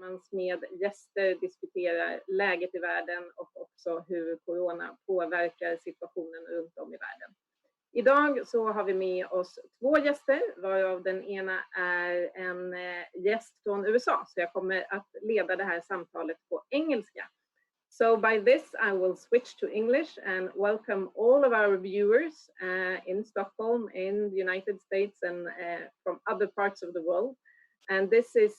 tillsammans med gäster diskuterar läget i världen och också hur corona påverkar situationen runt om i världen. Idag så har vi med oss 2 gäster, varav den ena är en gäst från USA. Så jag kommer att leda det här samtalet på engelska. So by this, I will switch to English and welcome all of our viewers in Stockholm, in the United States, and from other parts of the world. And this is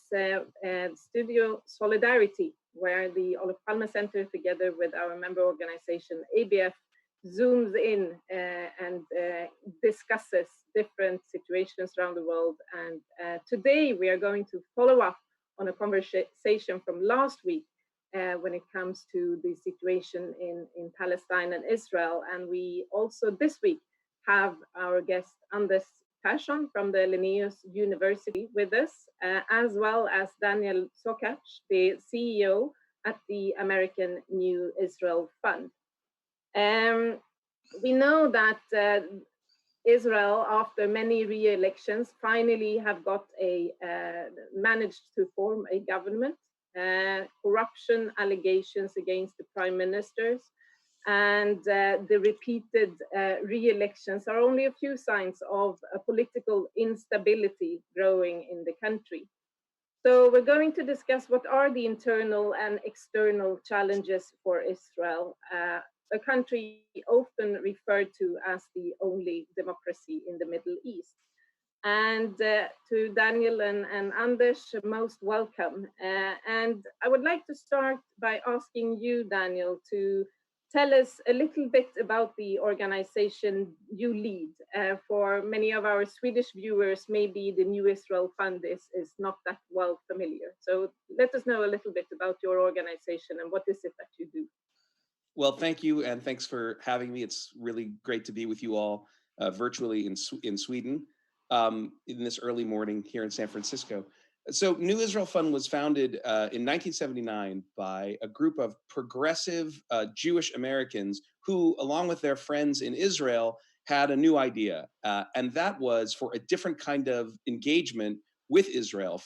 Studio Solidarity, where the Olof Palme Center, together with our member organization ABF, zooms in and discusses different situations around the world. And today we are going to follow up on a conversation from last week when it comes to the situation in Palestine and Israel. And we also this week have our guest Anders Persson from the Linne University with us, as well as Daniel Sokatch, the CEO at the American New Israel Fund. We know that Israel, after many re-elections, finally have got managed to form a government. Corruption allegations against the prime ministers and the repeated re-elections are only a few signs of a political instability growing in the country. So we're going to discuss what are the internal and external challenges for Israel, a country often referred to as the only democracy in the Middle East. And to Daniel and Anders, most welcome. And I would like to start by asking you, Daniel, to tell us a little bit about the organization you lead. For many of our Swedish viewers, maybe the New Israel Fund is not that well familiar. So let us know a little bit about your organization and what is it that you do. Well, thank you, and thanks for having me. It's really great to be with you all virtually in Sweden in this early morning here in San Francisco. So New Israel Fund was founded in 1979 by a group of progressive Jewish Americans who, along with their friends in Israel, had a new idea. And that was for a different kind of engagement with Israel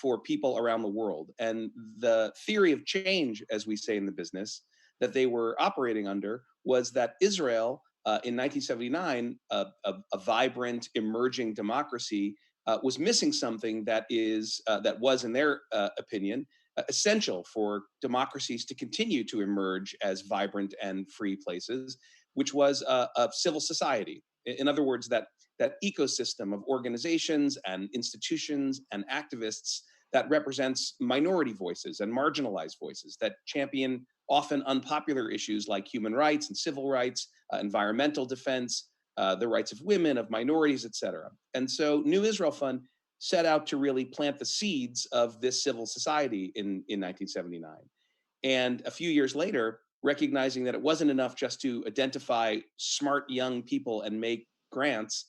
for people around the world. And the theory of change, as we say in the business, that they were operating under was that Israel, in 1979, a vibrant, emerging democracy, was missing something that was, in their opinion, essential for democracies to continue to emerge as vibrant and free places, which was a civil society. In other words, that ecosystem of organizations and institutions and activists that represents minority voices and marginalized voices that champion often unpopular issues like human rights and civil rights, environmental defense, the rights of women, of minorities, et cetera. And so New Israel Fund set out to really plant the seeds of this civil society in 1979. And a few years later, recognizing that it wasn't enough just to identify smart young people and make grants,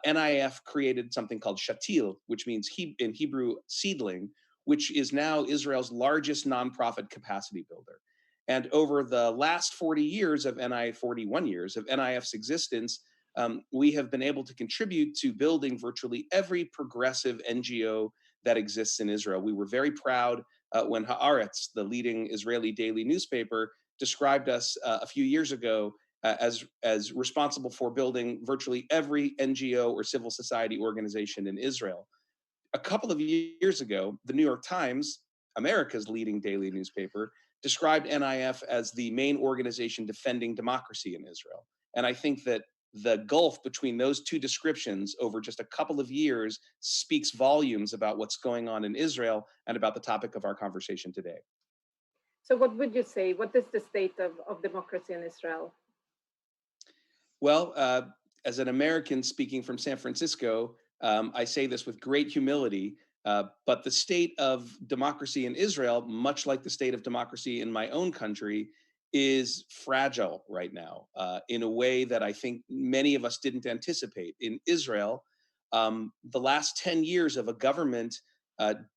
NIF created something called Shatil, which means in Hebrew seedling, which is now Israel's largest nonprofit capacity builder. And over the last 41 years of NIF's existence, we have been able to contribute to building virtually every progressive NGO that exists in Israel. We were very proud when Haaretz, the leading Israeli daily newspaper, described us a few years ago as responsible for building virtually every NGO or civil society organization in Israel. A couple of years ago, the New York Times, America's leading daily newspaper, described NIF as the main organization defending democracy in Israel. And I think that the gulf between those two descriptions over just a couple of years speaks volumes about what's going on in Israel and about the topic of our conversation today. So what would you say? What is the state of democracy in Israel? Well, as an American speaking from San Francisco, I say this with great humility, but the state of democracy in Israel, much like the state of democracy in my own country, is fragile right now in a way that I think many of us didn't anticipate. In Israel, the last 10 years of a government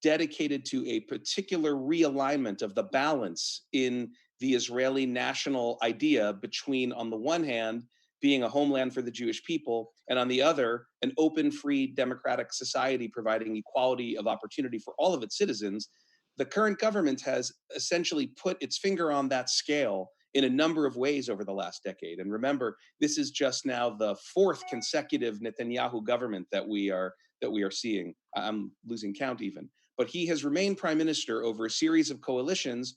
dedicated to a particular realignment of the balance in the Israeli national idea between, on the one hand, being a homeland for the Jewish people, and on the other, an open, free, democratic society providing equality of opportunity for all of its citizens. the current government has essentially put its finger on that scale in a number of ways over the last decade. And remember, this is just now the fourth consecutive Netanyahu government that we are seeing. I'm losing count even. But he has remained prime minister over a series of coalitions,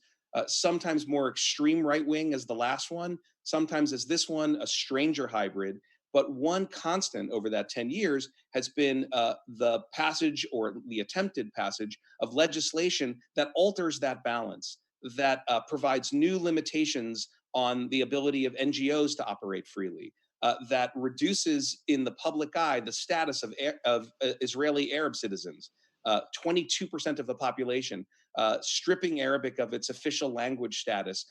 sometimes more extreme right-wing as the last one, sometimes as this one, a stranger hybrid. But one constant over that 10 years has been the passage or the attempted passage of legislation that alters that balance, that provides new limitations on the ability of NGOs to operate freely, that reduces in the public eye the status of Israeli Arab citizens, 22% of the population, stripping Arabic of its official language status,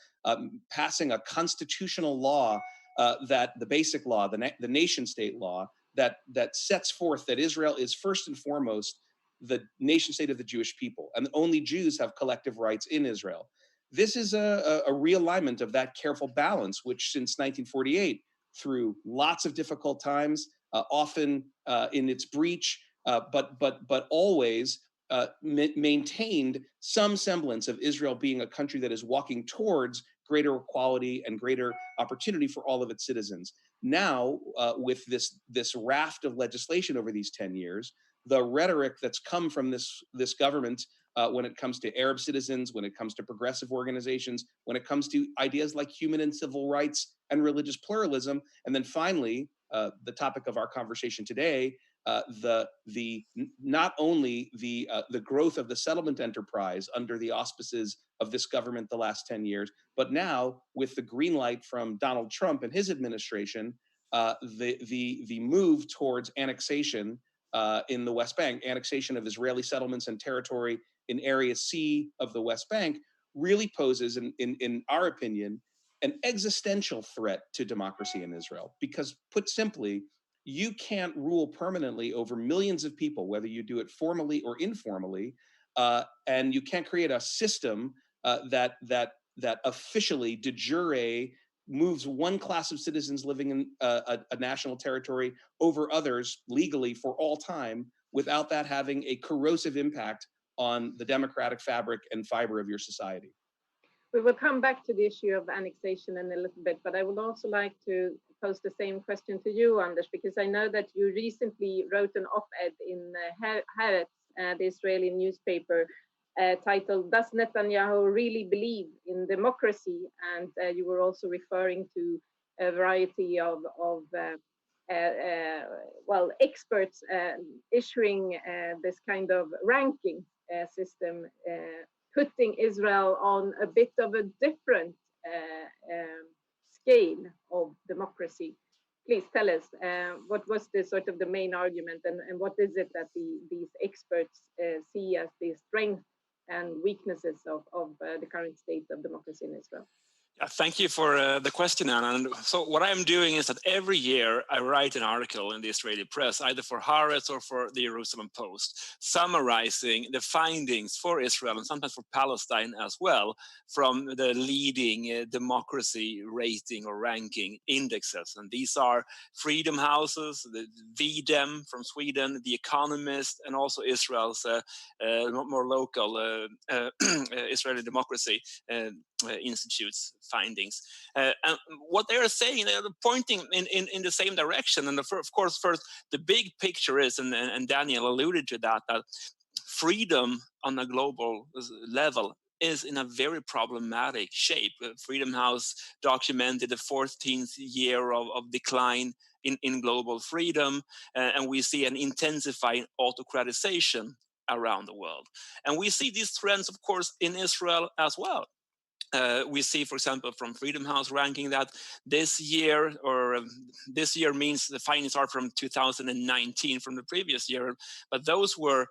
passing a constitutional law, that the basic law, the nation state law, that sets forth that Israel is first and foremost the nation state of the Jewish people, and only Jews have collective rights in Israel. This is a realignment of that careful balance, which since 1948, through lots of difficult times, often in its breach, but always maintained some semblance of Israel being a country that is walking towards greater equality and greater opportunity for all of its citizens. Now, with this raft of legislation over these 10 years, the rhetoric that's come from this government when it comes to Arab citizens, when it comes to progressive organizations, when it comes to ideas like human and civil rights and religious pluralism, and then finally, the topic of our conversation today, not only the growth of the settlement enterprise under the auspices of this government the last 10 years, but now with the green light from Donald Trump and his administration, the move towards annexation in the West Bank, annexation of Israeli settlements and territory in Area C of the West Bank, really poses, in our opinion, an existential threat to democracy in Israel. Because put simply, you can't rule permanently over millions of people, whether you do it formally or informally, and you can't create a system that officially de jure moves one class of citizens living in a national territory over others legally for all time, without that having a corrosive impact on the democratic fabric and fiber of your society. We will come back to the issue of annexation in a little bit, but I would also like to pose the same question to you, Anders, because I know that you recently wrote an op-ed in Haaretz, the Israeli newspaper, titled "Does Netanyahu Really Believe in Democracy?" And you were also referring to a variety of experts issuing this kind of ranking system, putting Israel on a bit of a different scale of democracy. Please tell us, what was the sort of the main argument, and what is it that these experts see as the strengths and weaknesses of the current state of democracy in Israel? Thank you for the question, Anna. And so what I'm doing is that every year I write an article in the Israeli press, either for Haaretz or for the Jerusalem Post, summarizing the findings for Israel and sometimes for Palestine as well from the leading democracy rating or ranking indexes. And these are Freedom Houses, the VDEM from Sweden, The Economist, and also Israel's more local Israeli Democracy Institute's findings. And what they are saying, they're pointing in the same direction. And of course, first, the big picture is, and Daniel alluded to that freedom on a global level is in a very problematic shape. Freedom House documented the 14th year of decline in global freedom, and we see an intensifying autocratization around the world. And we see these trends, of course, in Israel as well. We see, for example, from Freedom House ranking that this year means the findings are from 2019, from the previous year, but those were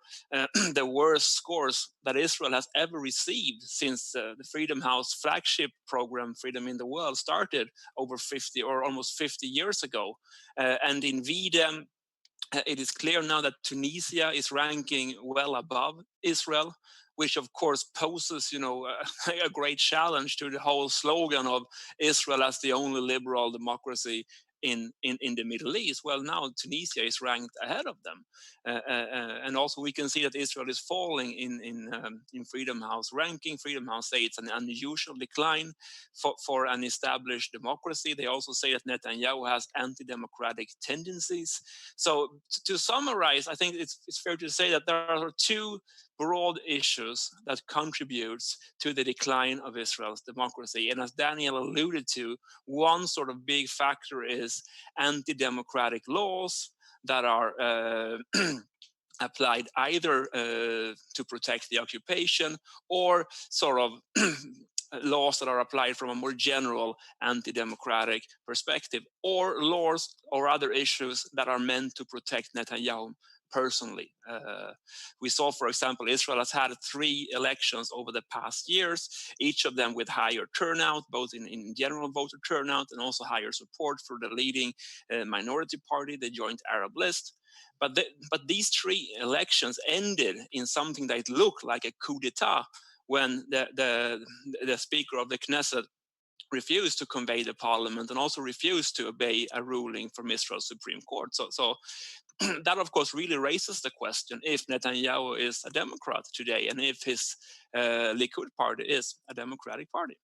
the worst scores that Israel has ever received since the Freedom House flagship program, Freedom in the World, started over 50 or almost 50 years ago. And in VDEM, it is clear now that Tunisia is ranking well above Israel, which of course poses, a great challenge to the whole slogan of Israel as the only liberal democracy in the Middle East. Well, now Tunisia is ranked ahead of them, and also we can see that Israel is falling in Freedom House ranking. Freedom House say it's an unusual decline for an established democracy. They also say that Netanyahu has anti-democratic tendencies. So to summarize, I think it's fair to say that there are two broad issues that contributes to the decline of Israel's democracy. And as Daniel alluded to, one sort of big factor is anti-democratic laws that are applied either to protect the occupation or sort of laws that are applied from a more general anti-democratic perspective, or laws or other issues that are meant to protect Netanyahu personally. We saw, for example, Israel has had 3 elections over the past years, each of them with higher turnout, both in general voter turnout and also higher support for the leading minority party, the Joint Arab List. But these 3 elections ended in something that looked like a coup d'etat when the Speaker of the Knesset refused to convey the parliament and also refused to obey a ruling from Israel's Supreme Court. So that, of course, really raises the question if Netanyahu is a Democrat today and if his Likud party is a Democratic party.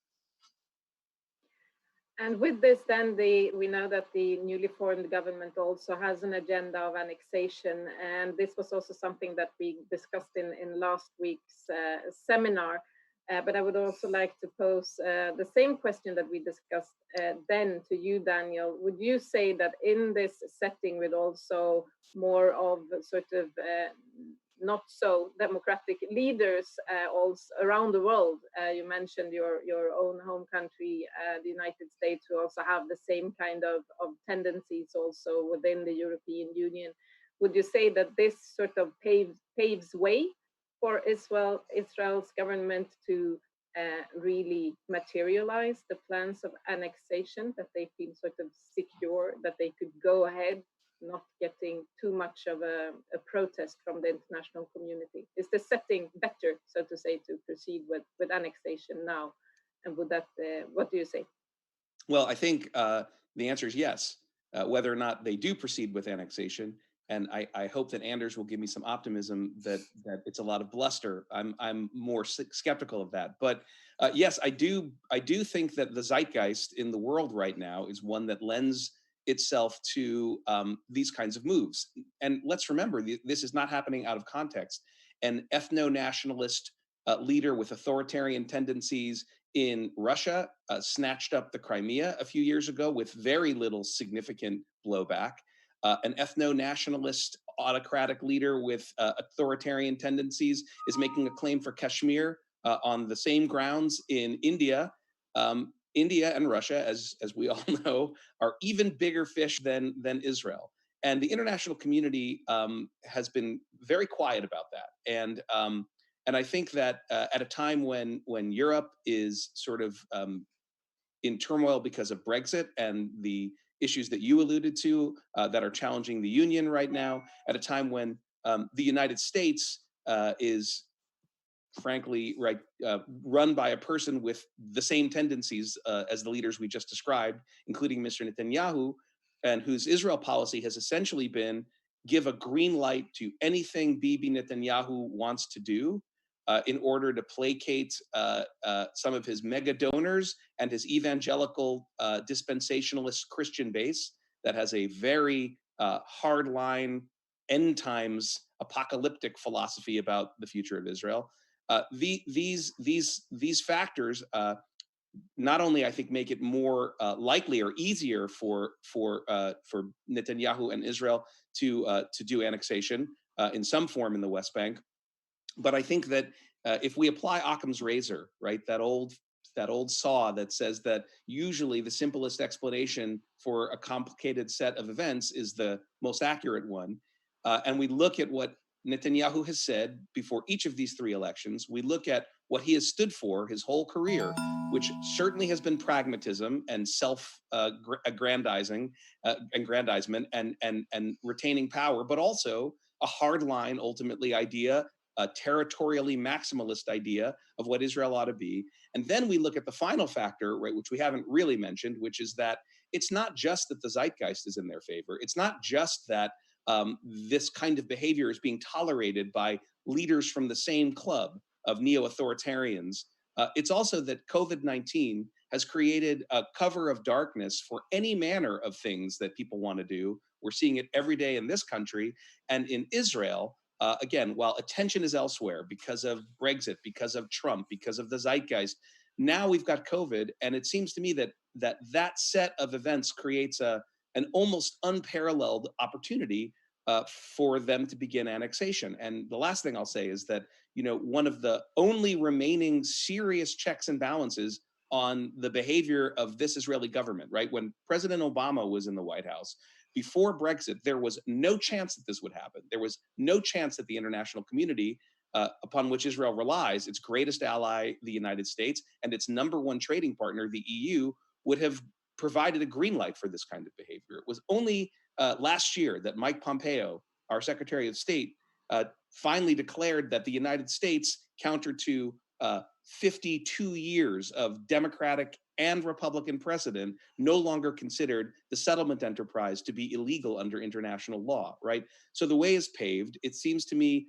And with this, then we know that the newly formed government also has an agenda of annexation, and this was also something that we discussed in last week's seminar. But I would also like to pose the same question that we discussed then to you, Daniel. Would you say that in this setting, with also more of sort of not so democratic leaders also around the world, you mentioned your own home country, the United States, who also have the same kind of tendencies also within the European Union. Would you say that this sort of paves way for Israel's government to really materialize the plans of annexation, that they feel sort of secure, that they could go ahead, not getting too much of a protest from the international community? Is the setting better, so to say, to proceed with annexation now? And would that, what do you say? Well, I think the answer is yes. Whether or not they do proceed with annexation, and I hope that Anders will give me some optimism that it's a lot of bluster. I'm more skeptical of that. But yes, I do think that the zeitgeist in the world right now is one that lends itself to these kinds of moves. And let's remember, this is not happening out of context. An ethno-nationalist leader with authoritarian tendencies in Russia snatched up the Crimea a few years ago with very little significant blowback. An ethno-nationalist autocratic leader with authoritarian tendencies is making a claim for Kashmir on the same grounds in India. India and Russia, as we all know, are even bigger fish than Israel. And the international community has been very quiet about that. And I think that at a time when Europe is sort of in turmoil because of Brexit and the issues that you alluded to that are challenging the union right now, at a time when the United States is frankly run by a person with the same tendencies as the leaders we just described, including Mr. Netanyahu, and whose Israel policy has essentially been give a green light to anything Bibi Netanyahu wants to do in order to placate some of his mega donors and his evangelical dispensationalist Christian base that has a very hardline, end times apocalyptic philosophy about the future of Israel. These factors not only, I think, make it more likely or easier for Netanyahu and Israel to do annexation in some form in the West Bank, but I think that if we apply Occam's razor, right, that old saw that says that usually the simplest explanation for a complicated set of events is the most accurate one, and we look at what Netanyahu has said before each of these 3 elections, we look at what he has stood for his whole career, which certainly has been pragmatism and self-aggrandizement and retaining power, but also a hardline, ultimately, idea, a territorially maximalist idea of what Israel ought to be. And then we look at the final factor, right, which we haven't really mentioned, which is that it's not just that the zeitgeist is in their favor. It's not just that this kind of behavior is being tolerated by leaders from the same club of neo-authoritarians. It's also that COVID-19 has created a cover of darkness for any manner of things that people want to do. We're seeing it every day in this country. And in Israel, again, while attention is elsewhere because of Brexit, because of Trump, because of the zeitgeist, now we've got COVID. And it seems to me that that set of events creates an almost unparalleled opportunity for them to begin annexation. And the last thing I'll say is that, one of the only remaining serious checks and balances on the behavior of this Israeli government, right? When President Obama was in the White House, before Brexit, there was no chance that this would happen. There was no chance that the international community, upon which Israel relies, its greatest ally, the United States, and its number one trading partner, the EU, would have provided a green light for this kind of behavior. It was only last year that Mike Pompeo, our Secretary of State, finally declared that the United States, counter to 52 years of Democratic and Republican precedent, no longer considered the settlement enterprise to be illegal under international law, right? So the way is paved. It seems to me,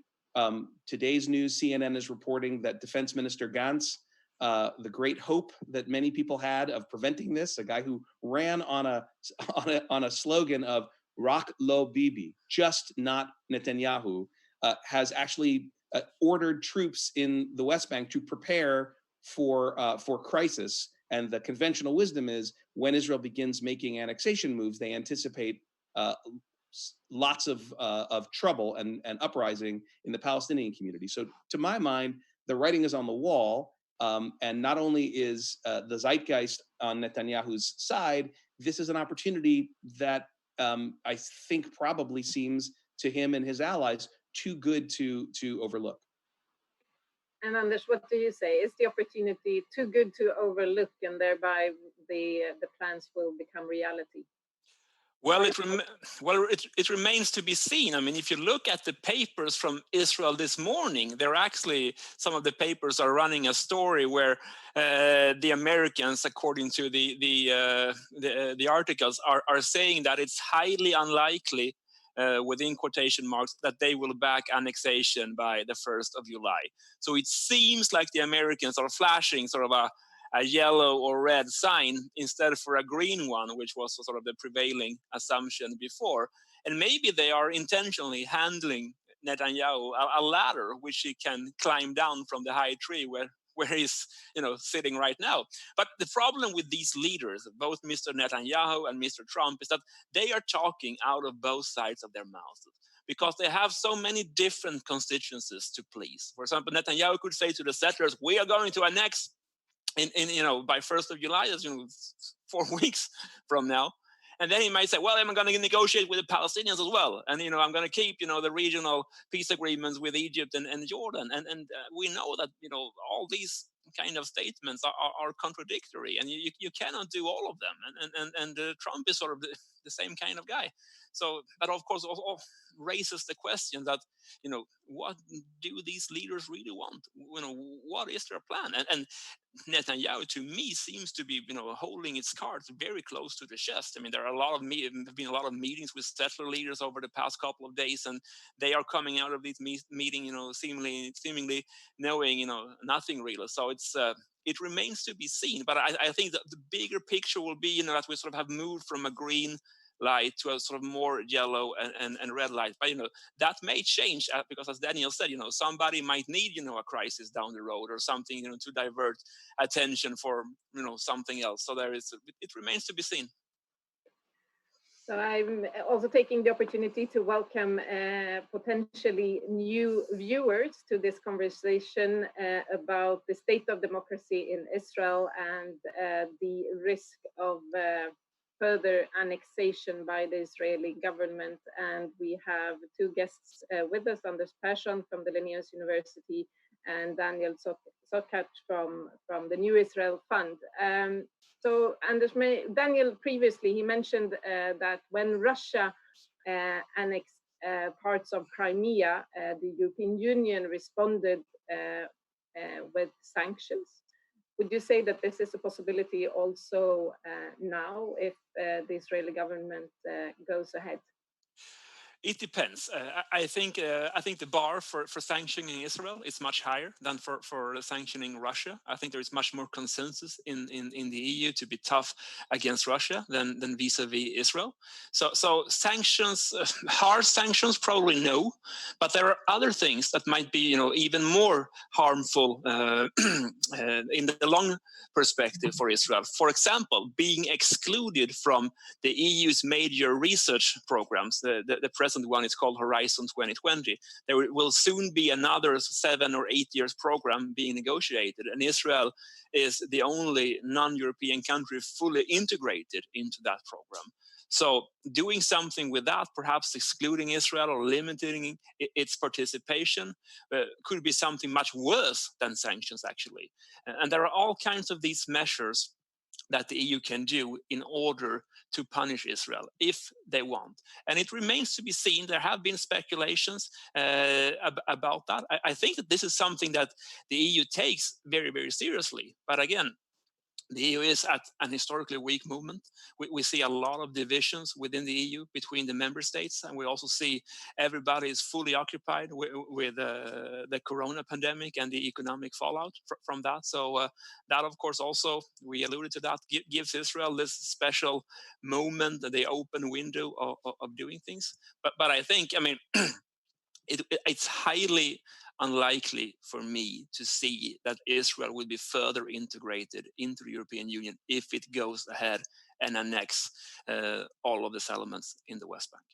today's news, CNN is reporting that Defense Minister Gantz, the great hope that many people had of preventing this, a guy who ran on a slogan of "Rak lo Bibi," just not Netanyahu, has actually ordered troops in the West Bank to prepare for crisis. And the conventional wisdom is when Israel begins making annexation moves, they anticipate lots of trouble and uprising in the Palestinian community. So to my mind, the writing is on the wall. And not only is the zeitgeist on Netanyahu's side, this is an opportunity that I think probably seems to him and his allies too good to overlook. And Anders, what do you say? Is the opportunity too good to overlook, and thereby the plans will become reality? Well, it remains to be seen. I mean, if you look at the papers from Israel this morning, some of the papers are running a story where the Americans, according to the articles, are saying that it's highly unlikely, within quotation marks, that they will back annexation by the 1st of July. So it seems like the Americans are flashing sort of a yellow or red sign instead for a green one, which was sort of the prevailing assumption before. And maybe they are intentionally handling Netanyahu a ladder which he can climb down from the high tree where he's sitting right now. But the problem with these leaders, both Mr. Netanyahu and Mr. Trump, is that they are talking out of both sides of their mouths, because they have so many different constituencies to please. For example, Netanyahu could say to the settlers, "We are going to annex by 1st of July, that's 4 weeks from now." And then he might say, "Well, I'm going to negotiate with the Palestinians as well. And, I'm going to keep, the regional peace agreements with Egypt and Jordan." And we know that, all these kind of statements are contradictory, and you cannot do all of them. And Trump is sort of the same kind of guy. So that, of course, also raises the question that, what do these leaders really want? What is their plan? And Netanyahu, to me, seems to be, holding its cards very close to the chest. I mean, there are been a lot of meetings with settler leaders over the past couple of days, and they are coming out of this meeting, seemingly knowing, nothing really. So it remains to be seen. But I think that the bigger picture will be, that we sort of have moved from a green light to a sort of more yellow and red light. But that may change, because, as Daniel said, somebody might need a crisis down the road or something, to divert attention for something else. So it remains to be seen. So I'm also taking the opportunity to welcome potentially new viewers to this conversation about the state of democracy in Israel and the risk of further annexation by the Israeli government. And we have two guests with us, Anders Persson from the Linne University and Daniel Sokatch from the New Israel Fund. So Anders, Daniel previously, he mentioned that when Russia annexed parts of Crimea, the European Union responded with sanctions. Would you say that this is a possibility also now if the Israeli government goes ahead? It depends. I think the bar for sanctioning Israel is much higher than for sanctioning Russia. I think there is much more consensus in the EU to be tough against Russia than vis-a-vis Israel. So sanctions, hard sanctions, probably no, but there are other things that might be even more harmful in the long perspective for Israel. For example, being excluded from the EU's major research programs. The present one is called Horizon 2020. There will soon be another 7 or 8 years program being negotiated, and Israel is the only non-European country fully integrated into that program. So doing something with that, perhaps excluding Israel or limiting its participation, could be something much worse than sanctions, actually. And there are all kinds of these measures that the EU can do in order to punish Israel if they want. And it remains to be seen. There have been speculations about that. I think that this is something that the EU takes very, very seriously. But again, the EU is at an historically weak movement. We see a lot of divisions within the EU between the member states, and we also see everybody is fully occupied with the corona pandemic and the economic fallout from that. So that, of course, also, we alluded to that, gives Israel this special moment, the open window of doing things. But I think, it's highly unlikely for me to see that Israel will be further integrated into the European Union if it goes ahead and annex all of the settlements in the West Bank.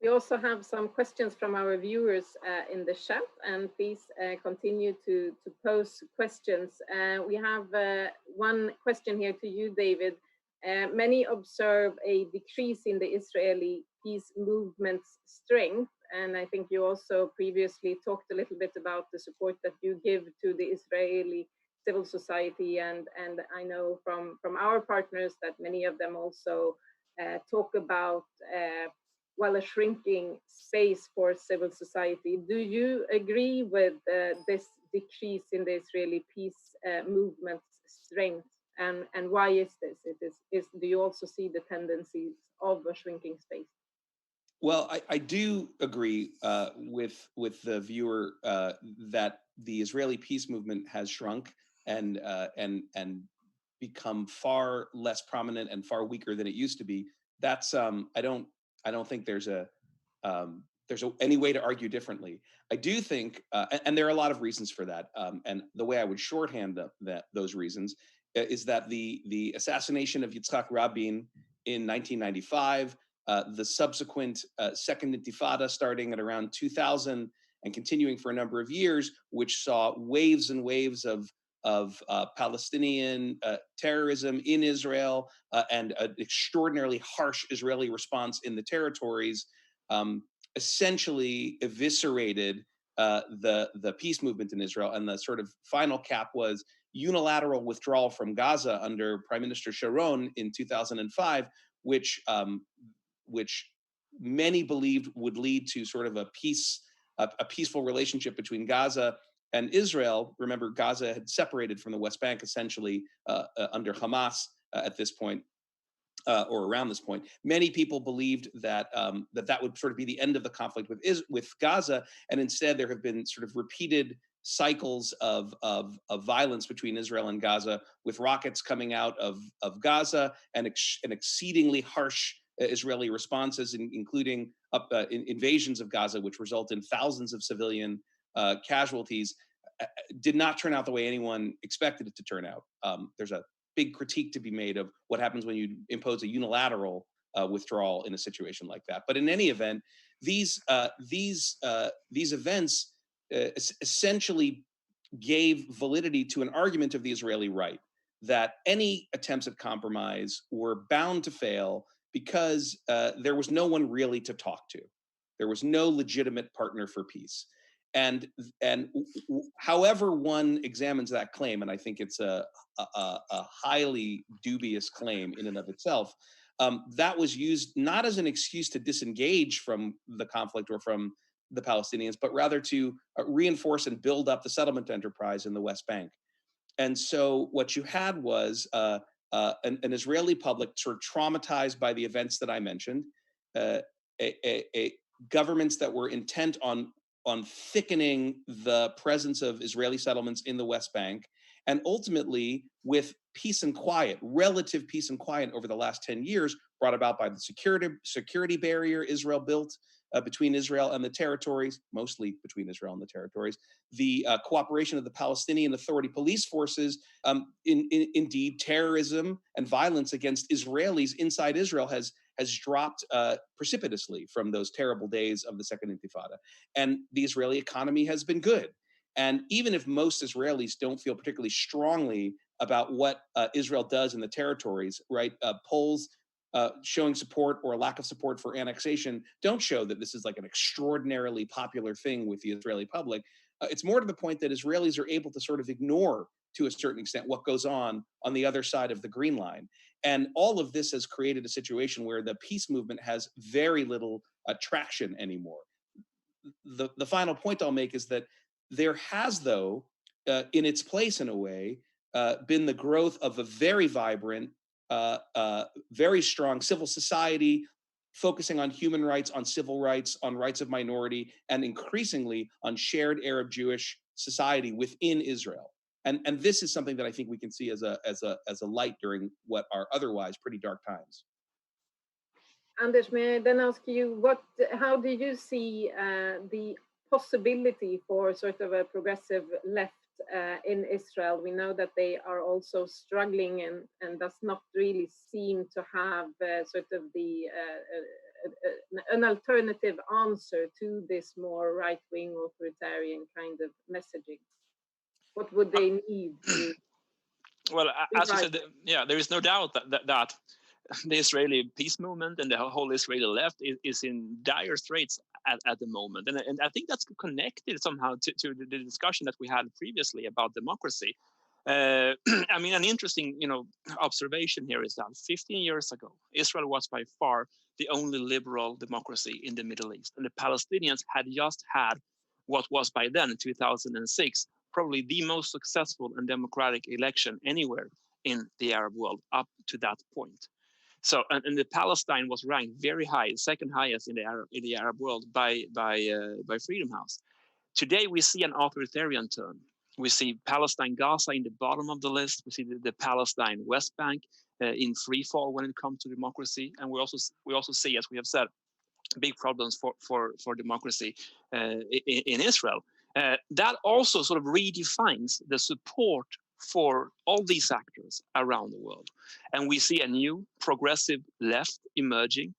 We also have some questions from our viewers in the chat, and please continue to pose questions. We have one question here to you, David. Many observe a decrease in the Israeli peace movement's strength, and I think you also previously talked a little bit about the support that you give to the Israeli civil society, and I know from our partners that many of them also talk about a shrinking space for civil society. Do you agree with this decrease in the Israeli peace movement's strength? And why is this? Do you also see the tendencies of a shrinking space? Well, I do agree with the viewer that the Israeli peace movement has shrunk and become far less prominent and far weaker than it used to be. That's I don't think there's any way to argue differently. I do think, and there are a lot of reasons for that. And the way I would shorthand those reasons is that the assassination of Yitzhak Rabin in 1995, the subsequent Second Intifada starting at around 2000 and continuing for a number of years, which saw waves and waves of Palestinian terrorism in Israel and an extraordinarily harsh Israeli response in the territories, essentially eviscerated the peace movement in Israel. And the sort of final cap was unilateral withdrawal from Gaza under Prime Minister Sharon in 2005, which many believed would lead to sort of a peaceful relationship between Gaza and Israel. Remember, Gaza had separated from the West Bank essentially under Hamas at this point, or around this point. Many people believed that that would sort of be the end of the conflict with Gaza, and instead there have been sort of repeated cycles of violence between Israel and Gaza, with rockets coming out of Gaza and exceedingly harsh Israeli responses, including invasions of Gaza, which result in thousands of civilian casualties. Did not turn out the way anyone expected it to turn out. There's a big critique to be made of what happens when you impose a unilateral withdrawal in a situation like that. But in any event, these events essentially gave validity to an argument of the Israeli right that any attempts at compromise were bound to fail because there was no one really to talk to. There was no legitimate partner for peace. And however one examines that claim, and I think it's a highly dubious claim in and of itself, that was used not as an excuse to disengage from the conflict or from the Palestinians, but rather to reinforce and build up the settlement enterprise in the West Bank. And so what you had was an Israeli public sort of traumatized by the events that I mentioned, a governments that were intent on thickening the presence of Israeli settlements in the West Bank, and ultimately with peace and quiet, relative peace and quiet over the last 10 years, brought about by the security barrier Israel built between Israel and the territories, mostly between Israel and the territories, the cooperation of the Palestinian Authority police forces, indeed terrorism and violence against Israelis inside Israel has dropped precipitously from those terrible days of the Second Intifada. And the Israeli economy has been good. And even if most Israelis don't feel particularly strongly about what Israel does in the territories, right? Polls showing support or lack of support for annexation don't show that this is like an extraordinarily popular thing with the Israeli public. It's more to the point that Israelis are able to sort of ignore, to a certain extent, what goes on the other side of the Green Line. And all of this has created a situation where the peace movement has very little traction anymore. The final point I'll make is that there has, though, in its place in a way, been the growth of a very vibrant, very strong civil society, focusing on human rights, on civil rights, on rights of minority, and increasingly on shared Arab-Jewish society within Israel. And this is something that I think we can see as a light during what are otherwise pretty dark times. Anders, may I then ask you, how do you see the possibility for sort of a progressive left in Israel? We know that they are also struggling and does not really seem to have sort of an alternative answer to this more right-wing authoritarian kind of messaging. What would they need? Well, as you said, there is no doubt that the Israeli peace movement and the whole Israeli left is in dire straits at the moment. And I think that's connected somehow to the discussion that we had previously about democracy. I mean, an interesting, observation here is that 15 years ago, Israel was by far the only liberal democracy in the Middle East. And the Palestinians had just had what was by then, in 2006, probably the most successful and democratic election anywhere in the Arab world up to that point. So, and the Palestine was ranked very high, second highest in the Arab world by Freedom House. Today, we see an authoritarian turn. We see Palestine, Gaza in the bottom of the list. We see the Palestine West Bank in free fall when it comes to democracy, and we also see, as we have said, big problems for democracy in Israel. That also sort of redefines the support for all these actors around the world. And we see a new progressive left emerging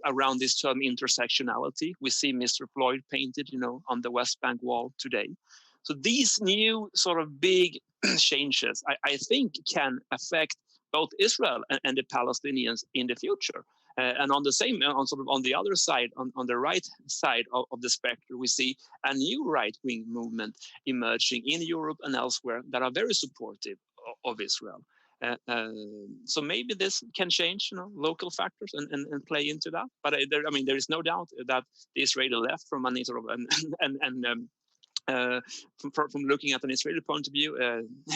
around this term intersectionality. We see Mr. Floyd painted, on the West Bank wall today. So these new sort of big changes, I think, can affect both Israel and the Palestinians in the future. And on the other side, on the right side of the spectrum, we see a new right-wing movement emerging in Europe and elsewhere that are very supportive of Israel. So maybe this can change, local factors and play into that. But there is no doubt that the Israeli left, from any sort of from looking at an Israeli point of view,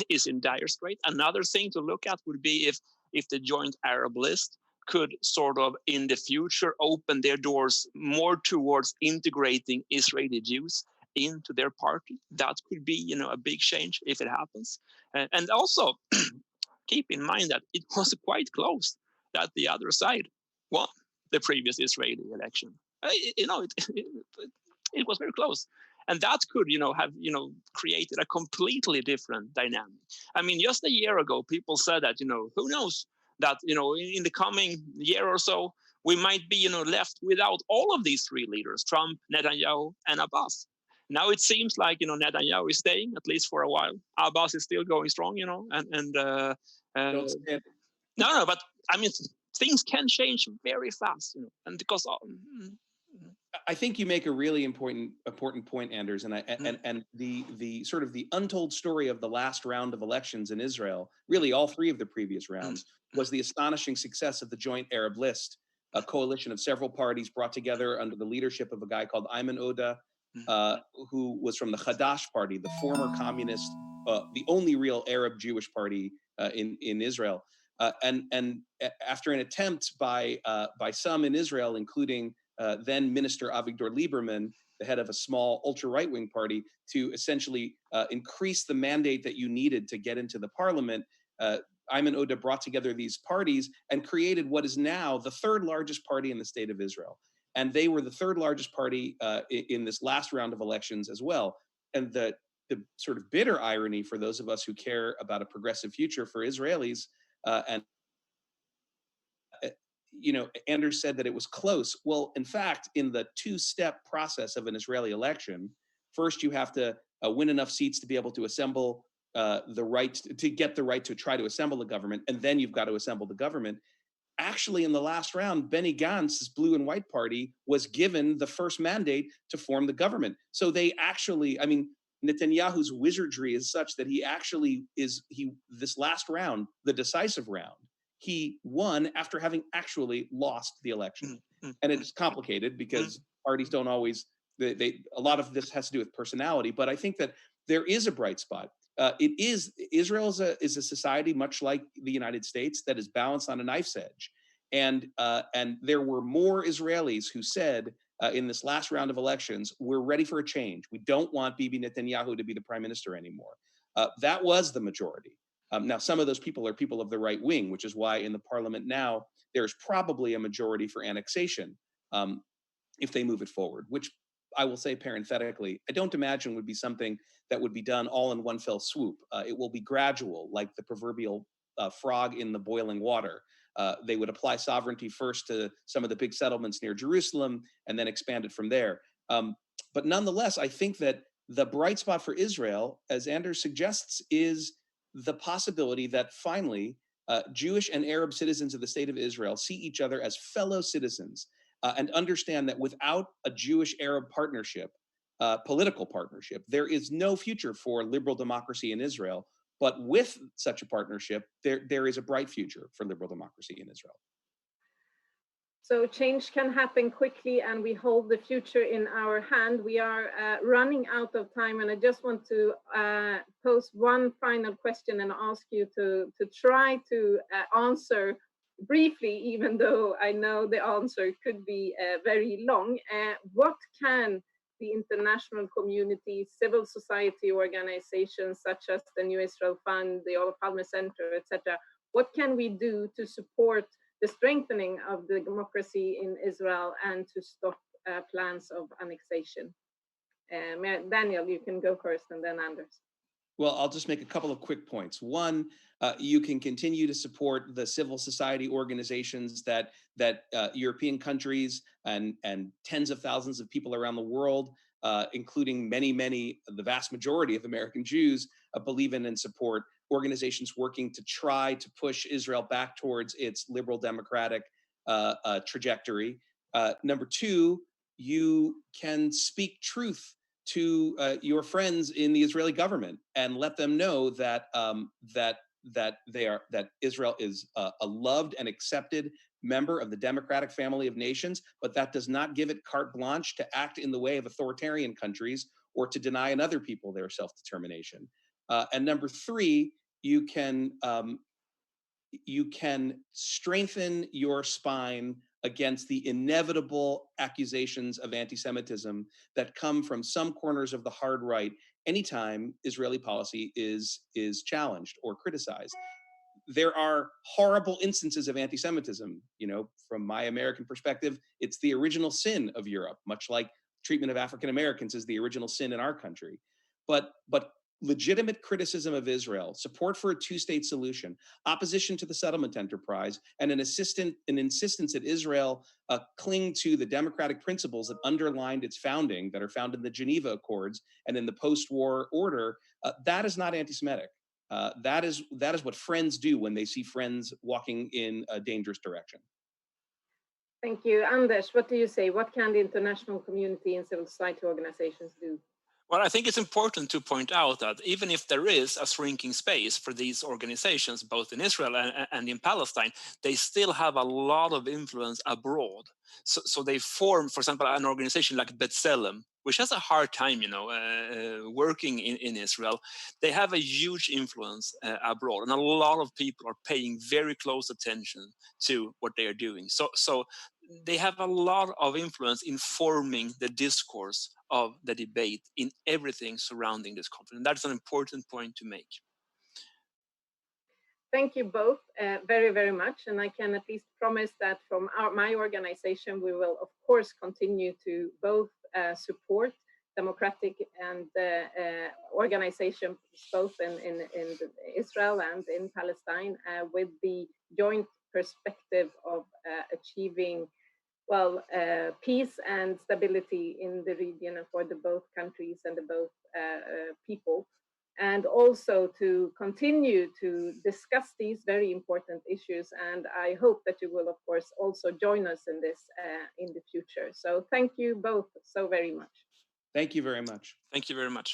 is in dire strait. Another thing to look at would be if the Joint Arab List could sort of in the future open their doors more towards integrating Israeli Jews into their party. That could be, a big change if it happens. And also keep in mind that it was quite close that the other side won the previous Israeli election. It was very close. And that could, have, created a completely different dynamic. I mean, just a year ago, people said that, who knows, that, in the coming year or so, we might be, left without all of these three leaders, Trump, Netanyahu, and Abbas. Now it seems like, Netanyahu is staying, at least for a while. Abbas is still going strong, No, but I mean, things can change very fast, and because I think you make a really important point, Anders, and the sort of the untold story of the last round of elections in Israel, really all three of the previous rounds, was the astonishing success of the Joint Arab List, a coalition of several parties brought together under the leadership of a guy called Ayman Odeh, who was from the Hadash party, the former communist the only real Arab Jewish party in Israel. And after an attempt by some in Israel, including then Minister Avigdor Lieberman, the head of a small ultra right-wing party, to essentially increase the mandate that you needed to get into the parliament, Ayman Odeh brought together these parties and created what is now the third largest party in the state of Israel. And they were the third largest party in this last round of elections as well. And the sort of bitter irony for those of us who care about a progressive future for Israelis, and Anders said that it was close. Well, in fact, in the two-step process of an Israeli election, first you have to win enough seats to be able to assemble the right to get the right to try to assemble a government, and then you've got to assemble the government. Actually, in the last round, Benny Gantz's blue and white party was given the first mandate to form the government. So they actually, I mean, Netanyahu's wizardry is such that this last round, the decisive round, he won after having actually lost the election. And it's complicated because parties don't always, a lot of this has to do with personality, but I think that there is a bright spot. Israel is a society much like the United States that is balanced on a knife's edge. And there were more Israelis who said in this last round of elections, we're ready for a change. We don't want Bibi Netanyahu to be the prime minister anymore. That was the majority. Now, some of those people are people of the right wing, which is why in the parliament now, there's probably a majority for annexation if they move it forward, which I will say parenthetically, I don't imagine would be something that would be done all in one fell swoop. It will be gradual, like the proverbial frog in the boiling water. They would apply sovereignty first to some of the big settlements near Jerusalem and then expand it from there. But nonetheless, I think that the bright spot for Israel, as Anders suggests, is the possibility that finally Jewish and Arab citizens of the state of Israel see each other as fellow citizens and understand that without a Jewish-Arab partnership, political partnership, there is no future for liberal democracy in Israel. But with such a partnership, there is a bright future for liberal democracy in Israel. So change can happen quickly, and we hold the future in our hand. We are running out of time, and I just want to pose one final question and ask you to try to answer briefly, even though I know the answer could be very long. What can the international community, civil society organizations such as the New Israel Fund, the Olof Palme Center, etc., what can we do to support the strengthening of the democracy in Israel and to stop plans of annexation? Daniel, you can go first, and then Anders. Well, I'll just make a couple of quick points. One, you can continue to support the civil society organizations that European countries and tens of thousands of people around the world, including the vast majority of American Jews, believe in and support. Organizations working to try to push Israel back towards its liberal democratic trajectory. Number two, you can speak truth to your friends in the Israeli government and let them know that that Israel is a loved and accepted member of the democratic family of nations, but that does not give it carte blanche to act in the way of authoritarian countries or to deny another people their self-determination. And number three, you can strengthen your spine against the inevitable accusations of anti-Semitism that come from some corners of the hard right anytime Israeli policy is challenged or criticized. There are horrible instances of anti-Semitism. From my American perspective, it's the original sin of Europe, much like treatment of African Americans is the original sin in our country. But legitimate criticism of Israel, support for a two-state solution, opposition to the settlement enterprise, and an insistence that Israel cling to the democratic principles that underlined its founding, that are found in the Geneva Accords and in the post-war order, that is not anti-Semitic. That is what friends do when they see friends walking in a dangerous direction. Thank you. Anders, what do you say? What can the international community and civil society organizations do? Well, I think it's important to point out that even if there is a shrinking space for these organizations, both in Israel and in Palestine, they still have a lot of influence abroad. So they form, for example, an organization like B'Tselem, which has a hard time, working in Israel, they have a huge influence abroad, and a lot of people are paying very close attention to what they are doing. So they have a lot of influence in forming the discourse of the debate in everything surrounding this conflict. And that's an important point to make. Thank you both very, very much. And I can at least promise that from my organization, we will, of course, continue to both support democratic and organizations both in Israel and in Palestine with the joint perspective of achieving peace and stability in the region and for the both countries and the both people, and also to continue to discuss these very important issues. And I hope that you will, of course, also join us in this in the future. So thank you both so very much. Thank you very much. Thank you very much.